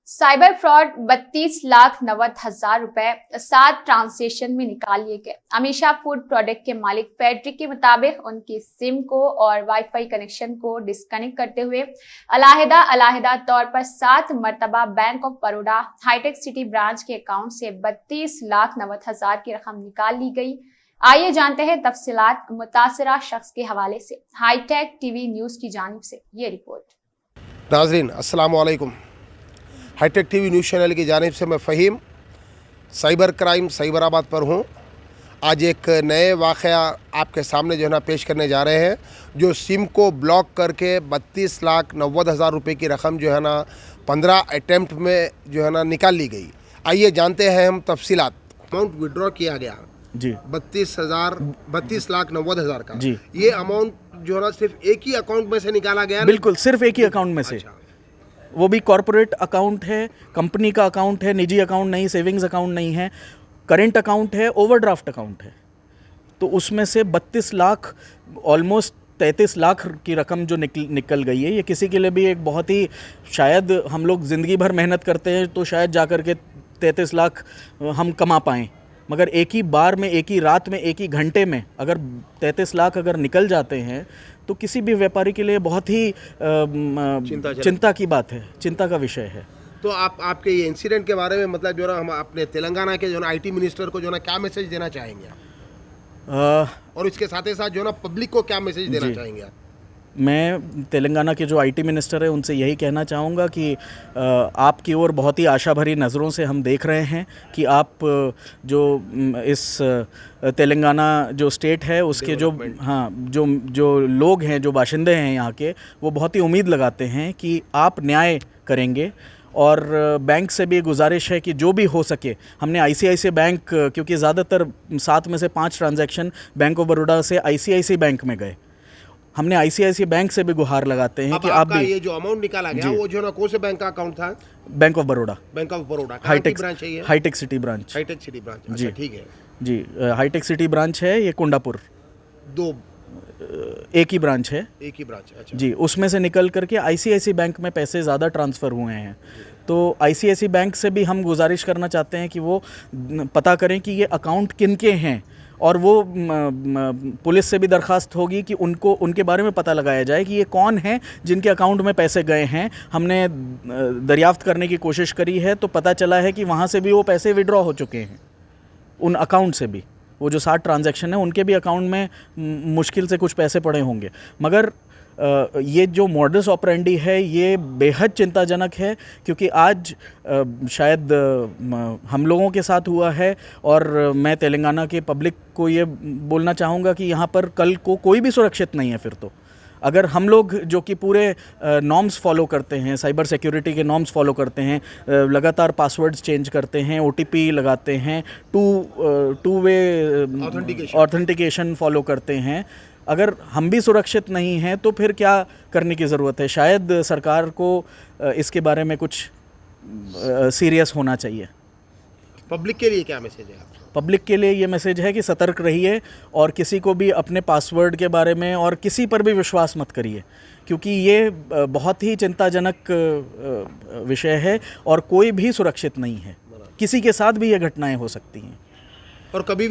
Cyber fraud 32,90,000 रुपए 7 transaction में निकाल लिए गए। अमीषा फूड प्रोडक्ट के मालिक फेडरिक के मुताबिक उनकी सिम को और वाईफाई कनेक्शन को डिस्कनेक्ट करते हुए अलग-अलग तौर पर 7 मरतबा bank of Baroda hitech city branch के अकाउंट से 32,90,000 की रकम निकाल ली गई। आइए जानते हैं तफसीलात मुतासिरा शख्स के हवाले से। हाईटेक टीवी न्यूज की जानिब से ये रिपोर्ट। नाज़रीन अस्सलाम वालेकुम। हाईटेक टीवी न्यूज़ चैनल की जानिब से मैं फ़हीम साइबर क्राइम साइबराबाद पर हूँ। आज एक नए वाक़या आपके सामने जो है ना पेश करने जा रहे हैं, जो सिम को ब्लॉक करके 32,90,000 रुपये की रकम जो है ना 15 अटैम्प्ट में जो है ना निकाल ली गई। आइए जानते हैं हम तफसीलात। अमाउंट विड्रॉ किया गया जी 32,90,000 का जी। ये अमाउंट जो है ना सिर्फ एक ही अकाउंट में से निकाला गया? बिल्कुल, सिर्फ एक ही अकाउंट में से। वो भी कॉरपोरेट अकाउंट है, कंपनी का अकाउंट है, निजी अकाउंट नहीं, सेविंग्स अकाउंट नहीं है, करेंट अकाउंट है, ओवरड्राफ्ट अकाउंट है। तो उसमें से 32 लाख, ऑलमोस्ट 33 लाख की रकम जो निकल गई है, ये किसी के लिए भी एक बहुत ही, शायद हम लोग ज़िंदगी भर मेहनत करते हैं तो शायद जा कर के 33 लाख हम कमा पाएँ, मगर एक ही बार में, एक ही रात में, एक ही घंटे में अगर 33 लाख अगर निकल जाते हैं तो किसी भी व्यापारी के लिए बहुत ही चिंता की बात है, चिंता का विषय है। तो आपके ये इंसिडेंट के बारे में मतलब जो ना हम अपने तेलंगाना के जो ना आईटी मिनिस्टर को जो ना क्या मैसेज देना चाहेंगे आप? और इसके साथ ही साथ जो ना पब्लिक को क्या मैसेज देना चाहेंगे आप? मैं तेलंगाना के जो आईटी मिनिस्टर हैं उनसे यही कहना चाहूँगा कि आपकी ओर बहुत ही आशा भरी नज़रों से हम देख रहे हैं कि आप जो इस तेलंगाना जो स्टेट है उसके जो जो लोग हैं, जो बाशिंदे हैं यहाँ के, वो बहुत ही उम्मीद लगाते हैं कि आप न्याय करेंगे। और बैंक से भी गुजारिश है कि जो भी हो सके, हमने आईसीआईसीआई बैंक, क्योंकि ज़्यादातर 7 में से 5 ट्रांजैक्शन बैंक ऑफ बड़ौदा से आईसीआईसीआई बैंक में गए, हमने आईसीआईसीआई बैंक से भी गुहार लगाते हैं कि आप भी ये जो अमाउंट निकाला गया वो जो ना कौन से बैंक का अकाउंट था? Bank of Baroda. Bank of Baroda Hitec branch है ये? Hitec city branch. Hitec city branch, जी ठीक है जी। हाईटेक सिटी ब्रांच है, ये कुंडापुर एक ही ब्रांच है। एक ही ब्रांच, अच्छा जी। उसमें से निकल करके आईसीआईसीआई बैंक में पैसे ज़्यादा ट्रांसफ़र हुए हैं। तो आईसीआईसीआई बैंक से भी हम गुजारिश करना चाहते हैं कि वो पता करें कि ये अकाउंट किनके हैं, और वो पुलिस से भी दरख्वास्त होगी कि उनको उनके बारे में पता लगाया जाए कि ये कौन है जिनके अकाउंट में पैसे गए हैं। हमने दरियाफ्त करने की कोशिश करी है तो पता चला है कि वहाँ से भी वो पैसे विड्रॉ हो चुके हैं, उन अकाउंट से भी। वो जो 7 ट्रांजैक्शन है उनके भी अकाउंट में मुश्किल से कुछ पैसे पड़े होंगे। मगर ये जो मॉडस ऑपरेंडी है ये बेहद चिंताजनक है, क्योंकि आज शायद हम लोगों के साथ हुआ है, और मैं तेलंगाना के पब्लिक को ये बोलना चाहूँगा कि यहाँ पर कल को कोई भी सुरक्षित नहीं है। फिर तो अगर हम लोग जो कि पूरे नॉर्म्स फॉलो करते हैं, साइबर सिक्योरिटी के नॉर्म्स फॉलो करते हैं, लगातार पासवर्ड्स चेंज करते हैं, ओटीपी लगाते हैं, टू वे ऑथेंटिकेशन फॉलो करते हैं, अगर हम भी सुरक्षित नहीं हैं तो फिर क्या करने की ज़रूरत है? शायद सरकार को इसके बारे में कुछ सीरियस होना चाहिए। पब्लिक के लिए क्या मैसेज है? पब्लिक के लिए ये मैसेज है कि सतर्क रहिए और किसी को भी अपने पासवर्ड के बारे में और किसी पर भी विश्वास मत करिए, क्योंकि ये बहुत ही चिंताजनक विषय है और कोई भी सुरक्षित नहीं है। किसी के साथ भी ये घटनाएं हो सकती हैं और कभी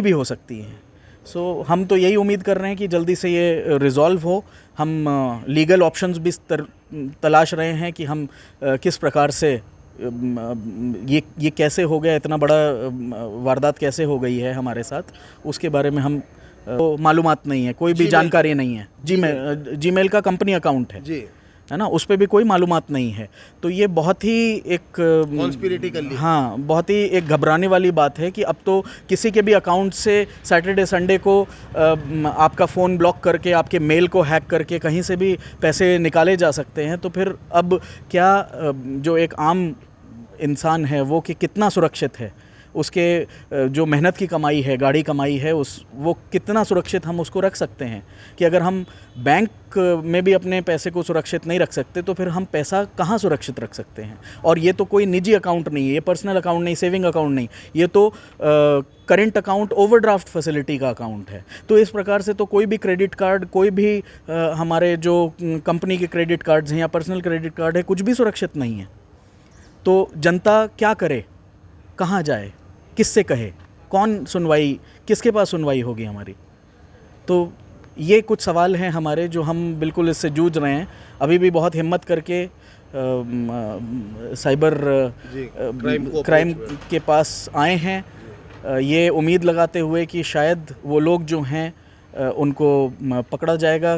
भी हो सकती हैं। सो हम तो यही उम्मीद कर रहे हैं कि जल्दी से ये रिज़ॉल्व हो। हम लीगल ऑप्शंस भी तलाश रहे हैं कि हम किस प्रकार से ये कैसे हो गया, इतना बड़ा वारदात कैसे हो गई है हमारे साथ, उसके बारे में हम मालूमात नहीं है, कोई भी जानकारी नहीं है। जीमेल का कंपनी अकाउंट है ना, उस पर भी कोई मालूमात नहीं है। तो ये बहुत ही एक कॉन्स्पिरेसी कर ली। हाँ, बहुत ही एक घबराने वाली बात है कि अब तो किसी के भी अकाउंट से सैटरडे संडे को आपका फ़ोन ब्लॉक करके, आपके मेल को हैक करके कहीं से भी पैसे निकाले जा सकते हैं। तो फिर अब क्या जो एक आम इंसान है वो कि कितना सुरक्षित है, उसके जो मेहनत की कमाई है, गाढ़ी कमाई है, वो कितना सुरक्षित हम उसको रख सकते हैं? कि अगर हम बैंक में भी अपने पैसे को सुरक्षित नहीं रख सकते तो फिर हम पैसा कहाँ सुरक्षित रख सकते हैं? और ये तो कोई निजी अकाउंट नहीं है, ये पर्सनल अकाउंट नहीं, सेविंग अकाउंट नहीं, ये तो करेंट अकाउंट, ओवरड्राफ्ट फैसिलिटी का अकाउंट है। तो इस प्रकार से तो कोई भी क्रेडिट कार्ड, कोई भी हमारे जो कंपनी के क्रेडिट कार्ड्स हैं या पर्सनल क्रेडिट कार्ड है, कुछ भी सुरक्षित नहीं है। तो जनता क्या करे, कहाँ जाए, किससे कहे, कौन सुनवाई, किसके पास सुनवाई होगी हमारी? तो ये कुछ सवाल हैं हमारे जो हम बिल्कुल इससे जूझ रहे हैं। अभी भी बहुत हिम्मत करके साइबर क्राइम के पास आए हैं, ये उम्मीद लगाते हुए कि शायद वो लोग जो हैं उनको पकड़ा जाएगा,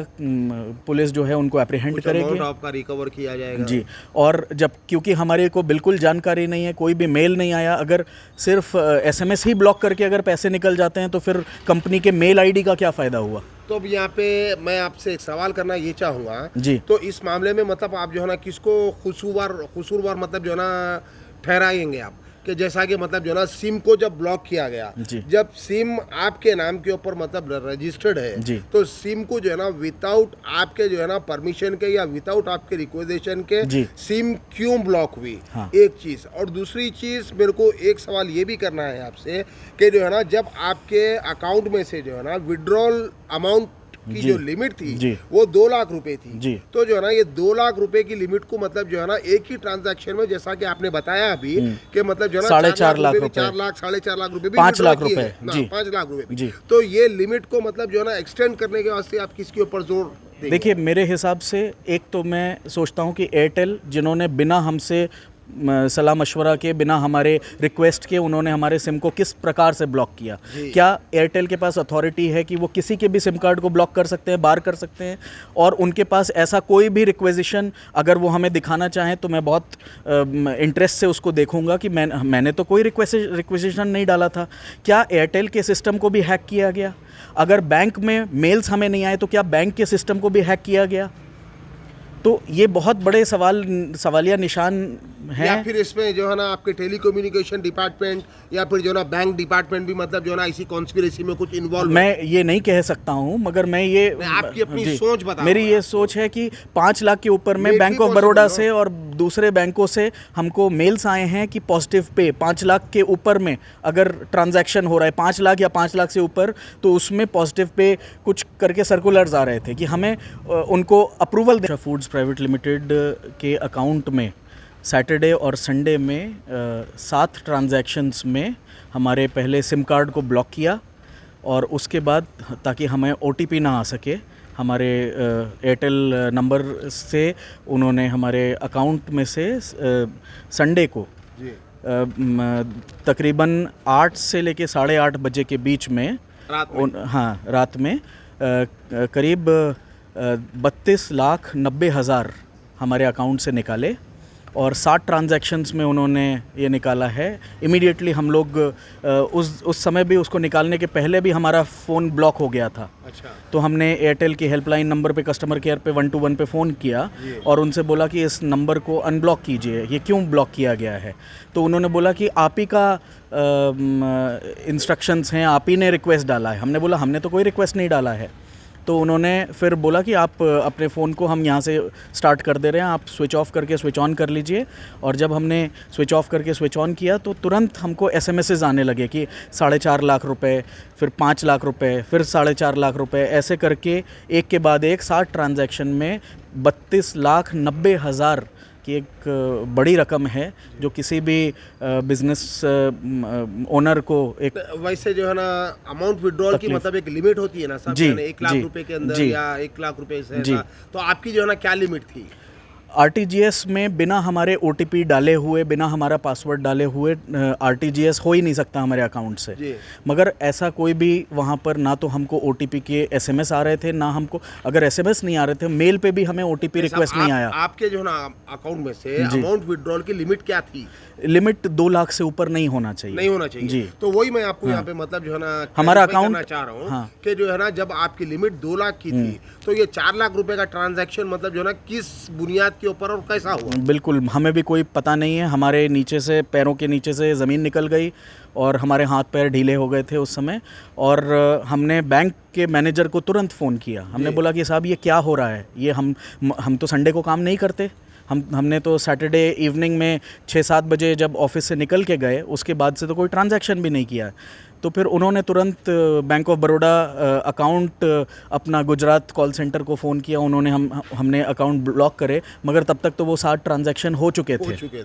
पुलिस जो है उनको एप्रीहेंड करेगी, आपका रिकवर किया जाएगा जी। और जब क्योंकि हमारे को बिल्कुल जानकारी नहीं है, कोई भी मेल नहीं आया, अगर सिर्फ SMS ही ब्लॉक करके अगर पैसे निकल जाते हैं तो फिर कंपनी के मेल ID का क्या फ़ायदा हुआ? तो अब यहाँ पे मैं आपसे एक सवाल करना ये चाहूँगा जी। तो इस मामले में मतलब आप जो है ना किसको कसूरवार मतलब जो है ना ठहराएंगे आप, कि जैसा कि मतलब जो है ना सिम को जब ब्लॉक किया गया, जब सिम आपके नाम के ऊपर मतलब रजिस्टर्ड है, तो सिम को जो है ना विदाउट आपके जो है ना परमिशन के या विदाउट आपके रिक्वेजेशन के सिम क्यों ब्लॉक हुई? हाँ। एक चीज। और दूसरी चीज मेरे को एक सवाल ये भी करना है आपसे कि जो है ना जब आपके अकाउंट में से जो है ना विड्रॉल अमाउंट की जो लिमिट थी वो 2 लाख रुपए थी, तो जो है ना ये 2 लाख रुपए की लिमिट को मतलब जो है ना एक ही ट्रांजैक्शन में, जैसा कि आपने बताया अभी कि मतलब जो है ना 4.5 लाख रुपए, 4 लाख 4.5 लाख रुपए भी 5 लाख रुपए, 5 लाख रुपए, तो ये लिमिट को मतलब जो है ना एक्सटेंड करने के वास्ते आप किसके ऊपर जोर देंगे? देखिए, मेरे हिसाब से एक तो मैं सोचता हूँ कि एयरटेल, जिन्होंने बिना हमसे सलाह मशवरा के, बिना हमारे रिक्वेस्ट के उन्होंने हमारे सिम को किस प्रकार से ब्लॉक किया, क्या एयरटेल के पास अथॉरिटी है कि वो किसी के भी सिम कार्ड को ब्लॉक कर सकते हैं, बार कर सकते हैं? और उनके पास ऐसा कोई भी रिक्वेजिशन अगर वो हमें दिखाना चाहें तो मैं बहुत इंटरेस्ट से उसको देखूंगा कि मैंने तो कोई रिक्वेजिशन नहीं डाला था। क्या एयरटेल के सिस्टम को भी हैक किया गया? अगर बैंक में मेल्स हमें नहीं आए तो क्या बैंक के सिस्टम को भी हैक किया गया? तो ये बहुत बड़े सवालिया निशान हैं। या फिर इसमें जो है ना आपके टेलीकम्युनिकेशन डिपार्टमेंट या फिर जो है ना बैंक डिपार्टमेंट भी मतलब जो है ना इसी कॉन्स्पिरेसी में कुछ इन्वॉल्व? मैं ये नहीं कह सकता हूँ, मगर मैं ये आपकी अपनी सोच बता, मेरी ये सोच है कि 5 लाख के ऊपर में बैंक ऑफ बड़ौदा से और दूसरे बैंकों से हमको मेल्स आए हैं कि पॉजिटिव पे 5 लाख के ऊपर में अगर ट्रांजैक्शन हो रहा है, 5 लाख या 5 लाख से ऊपर, तो उसमें पॉजिटिव पे कुछ करके सर्कुलर्स आ रहे थे कि हमें उनको अप्रूवल दे। फूड्स प्राइवेट लिमिटेड के अकाउंट में सैटरडे और संडे में 7 ट्रांजैक्शंस में हमारे पहले सिम कार्ड को ब्लॉक किया, और उसके बाद ताकि हमें OTP ना आ सके, हमारे एयरटेल नंबर से उन्होंने हमारे अकाउंट में से संडे को तकरीबन 8 से लेके 8:30 बजे के बीच में रात में करीब 32,90,000 हमारे अकाउंट से निकाले, और 7 ट्रांजैक्शंस में उन्होंने ये निकाला है। इमीडिएटली हम लोग उस समय भी, उसको निकालने के पहले भी हमारा फ़ोन ब्लॉक हो गया था। अच्छा। तो हमने एयरटेल की हेल्पलाइन नंबर पे, कस्टमर केयर पे 121 पे फ़ोन किया और उनसे बोला कि इस नंबर को अनब्लॉक कीजिए, ये क्यों ब्लॉक किया गया है? तो उन्होंने बोला कि आप ही का इंस्ट्रक्शंस हैं, आप ही ने रिक्वेस्ट डाला है। हमने बोला हमने तो कोई रिक्वेस्ट नहीं डाला है। तो उन्होंने फिर बोला कि आप अपने फ़ोन को हम यहाँ से स्टार्ट कर दे रहे हैं, आप स्विच ऑफ करके स्विच ऑन कर लीजिए। और जब हमने स्विच ऑफ करके स्विच ऑन किया तो तुरंत हमको SMSs आने लगे कि 4.5 लाख रुपए, फिर 5 लाख रुपए, फिर 4.5 लाख रुपए, ऐसे करके एक के बाद एक 7 ट्रांजैक्शन में 32,90,000 की एक बड़ी रकम है जो किसी भी बिजनेस ओनर को एक। वैसे जो है ना अमाउंट विड्रॉल की मतलब एक लिमिट होती है ना सब, 1 लाख रुपए के अंदर या 1 लाख रुपए से, तो आपकी जो है ना क्या लिमिट थी? RTGS में बिना हमारे OTP डाले हुए, बिना हमारा पासवर्ड डाले हुए RTGS हो ही नहीं सकता हमारे अकाउंट से। मगर ऐसा कोई भी वहाँ पर ना तो हमको OTP के SMS आ रहे थे, ना हमको, अगर SMS नहीं आ रहे थे, मेल पे भी हमें OTP रिक्वेस्ट नहीं आया। आपके जो है ना अकाउंट में से अमाउंट विड्रॉल की लिमिट क्या थी? लिमिट 2 लाख से ऊपर नहीं होना चाहिए। नहीं होना चाहिए जी। तो वही मैं आपको यहाँ पे मतलब जो है ना हमारा अकाउंट चाह रहा हूँ कि जो है ना जब आपकी लिमिट 2 लाख की थी तो ये 4 लाख रुपए का ट्रांजैक्शन मतलब जो है ना किस बुनियाद के ऊपर और कैसा हुआ? बिल्कुल हमें भी कोई पता नहीं है। हमारे नीचे से, पैरों के नीचे से ज़मीन निकल गई और हमारे हाथ पैर ढीले हो गए थे उस समय। और हमने बैंक के मैनेजर को तुरंत फ़ोन किया। हमने बोला कि साहब ये क्या हो रहा है? ये हम तो संडे को काम नहीं करते। हमने तो सैटरडे इवनिंग में 6-7 बजे जब ऑफिस से निकल के गए, उसके बाद से तो कोई ट्रांजैक्शन भी नहीं किया। तो फिर उन्होंने तुरंत बैंक ऑफ बड़ौदा अकाउंट अपना गुजरात कॉल सेंटर को फ़ोन किया। उन्होंने हमने अकाउंट ब्लॉक करे, मगर तब तक तो वो 7 ट्रांजैक्शन हो चुके थे।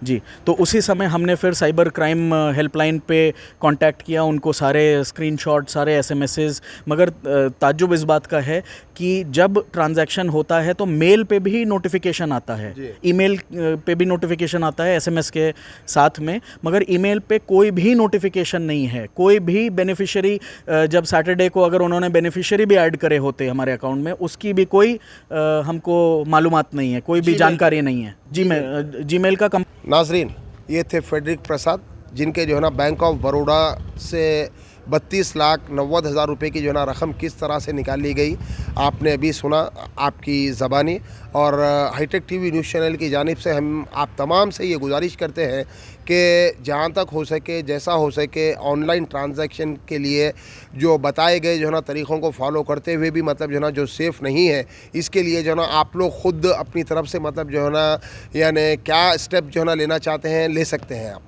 जी, तो उसी समय हमने फिर साइबर क्राइम हेल्पलाइन पे कांटेक्ट किया, उनको सारे स्क्रीनशॉट, सारे एसएमएसेस, मगर ताज्जुब इस बात का है कि जब ट्रांजैक्शन होता है तो मेल पे भी नोटिफिकेशन आता है, ईमेल पे भी नोटिफिकेशन आता है एसएमएस के साथ में, मगर ईमेल पे कोई भी नोटिफिकेशन नहीं है। कोई भी बेनिफिशियरी जब सैटरडे को अगर उन्होंने बेनिफिशियरी भी ऐड करे होते हमारे अकाउंट में, उसकी भी कोई हमको मालूमात नहीं है, कोई भी जानकारी नहीं है। जीमेल का नाजरीन, ये थे फेडरिक प्रसाद, जिनके जो है ना बैंक ऑफ बड़ौदा से 32,90,000 रुपये की जो है ना रकम किस तरह से निकाल ली गई, आपने अभी सुना आपकी ज़बानी। और हाईटेक टीवी न्यूज़ चैनल की जानिब से हम आप तमाम से ये गुजारिश करते हैं कि जहाँ तक हो सके, जैसा हो सके, ऑनलाइन ट्रांजैक्शन के लिए जो बताए गए जो है ना तरीक़ों को फॉलो करते हुए भी मतलब जो है ना जो सेफ़ नहीं है, इसके लिए जो है ना आप लोग ख़ुद अपनी तरफ से मतलब जो है ना यानी क्या स्टेप जो है ना लेना चाहते हैं, ले सकते हैं आप।